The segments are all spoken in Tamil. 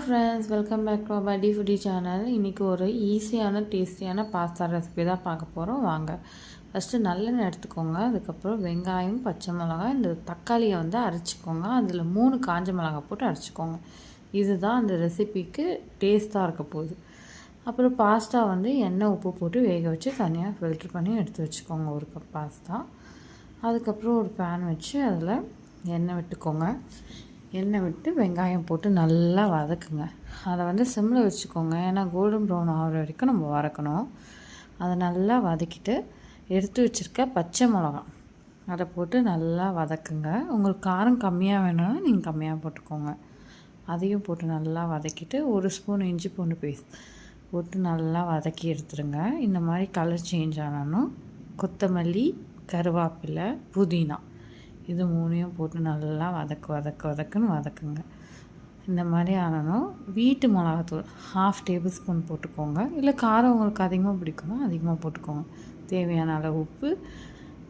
ஃப்ரெண்ட்ஸ், வெல்கம் பேக் டு பட்டி ஃபுட்டி சேனல். இன்றைக்கி ஒரு ஈஸியான டேஸ்டியான பாஸ்தா ரெசிபி தான் பார்க்க போகிறோம். வாங்க. ஃபஸ்ட்டு நல்லெண்ணெய் எடுத்துக்கோங்க. அதுக்கப்புறம் வெங்காயம், பச்சை மிளகாய், இந்த தக்காளியை வந்து அரைச்சிக்கோங்க. அதில் 3 காஞ்ச மிளகாய் போட்டு அரைச்சிக்கோங்க. இதுதான் அந்த ரெசிபிக்கு டேஸ்ட்டாக இருக்க போகுது. அப்புறம் பாஸ்தா வந்து எண்ணெய் உப்பு போட்டு வேக வச்சு தனியாக ஃபில்ட்ரு பண்ணி எடுத்து வச்சுக்கோங்க. ஒரு கப் பாஸ்தா. அதுக்கப்புறம் ஒரு பேன் வச்சு அதில் எண்ணெய் விட்டுக்கோங்க. எண்ணெய் விட்டு வெங்காயம் போட்டு நல்லா வதக்குங்க. அதை வந்து சிம்மில் வச்சுக்கோங்க. ஏன்னா கோல்டன் ப்ரௌன் ஆகிற வரைக்கும் நம்ம வதக்கணும். அதை நல்லா வதக்கிட்டு எடுத்து வச்சுருக்க பச்சை மிளகா அதை போட்டு நல்லா வதக்குங்க. உங்களுக்கு காரம் கம்மியாக வேணும்னா நீங்கள் கம்மியாக போட்டுக்கோங்க. அதையும் போட்டு நல்லா வதக்கிட்டு 1 ஸ்பூன் இஞ்சி பூண்டு பேஸ்ட் போட்டு நல்லா வதக்கி எடுத்துருங்க. இந்த மாதிரி கலர் சேஞ்ச் ஆனாலும் கொத்தமல்லி, கருவேப்பிலை, புதினா இது 3ஐயும் போட்டு நல்லா வதக்குன்னு வதக்குங்க. இந்த மாதிரி ஆனணும். வீட்டு மிளகாத்தூள் 1/2 டேபிள் ஸ்பூன் போட்டுக்கோங்க. இல்லை காரம் உங்களுக்கு அதிகமாக பிடிக்குமோ அதிகமாக போட்டுக்கோங்க. தேவையான அளவு உப்பு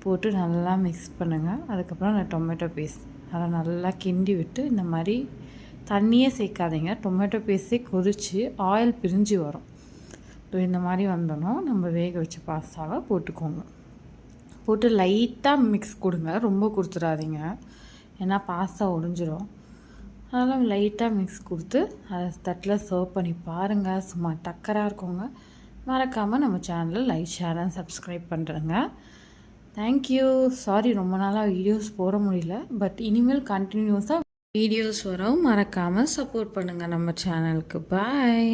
போட்டு நல்லா மிக்ஸ் பண்ணுங்கள். அதுக்கப்புறம் அந்த டொமேட்டோ பேஸ்ட் அதை நல்லா கிண்டி விட்டு இந்த மாதிரி தண்ணியே சேர்க்காதீங்க. டொமேட்டோ பேஸ்ட்டே கொதித்து ஆயில் பிரிஞ்சு வரும். இந்த மாதிரி வந்தோன்னா நம்ம வேக வச்ச பாஸ்தாவை போட்டுக்கோங்க. போட்டு லைட்டாக மிக்ஸ் கொடுங்க. ரொம்ப கொடுத்துடாதீங்க, ஏன்னா பாஸ்தா ஒடிஞ்சிரும். அதெல்லாம் லைட்டாக மிக்ஸ் கொடுத்து அதை தட்டில் சர்வ் பண்ணி பாருங்கள். சும்மா டக்கராக இருக்குங்க. மறக்காமல் நம்ம சேனலில் லைக், ஷேர் அண்ட் சப்ஸ்கிரைப் பண்ணுறேங்க. தேங்க்யூ. சாரி ரொம்ப நாளாக வீடியோஸ் போட முடியல. பட் இனிமேல் கண்டினியூஸாக வீடியோஸ் வரும். மறக்காமல் சப்போர்ட் பண்ணுங்கள் நம்ம சேனலுக்கு. பாய்.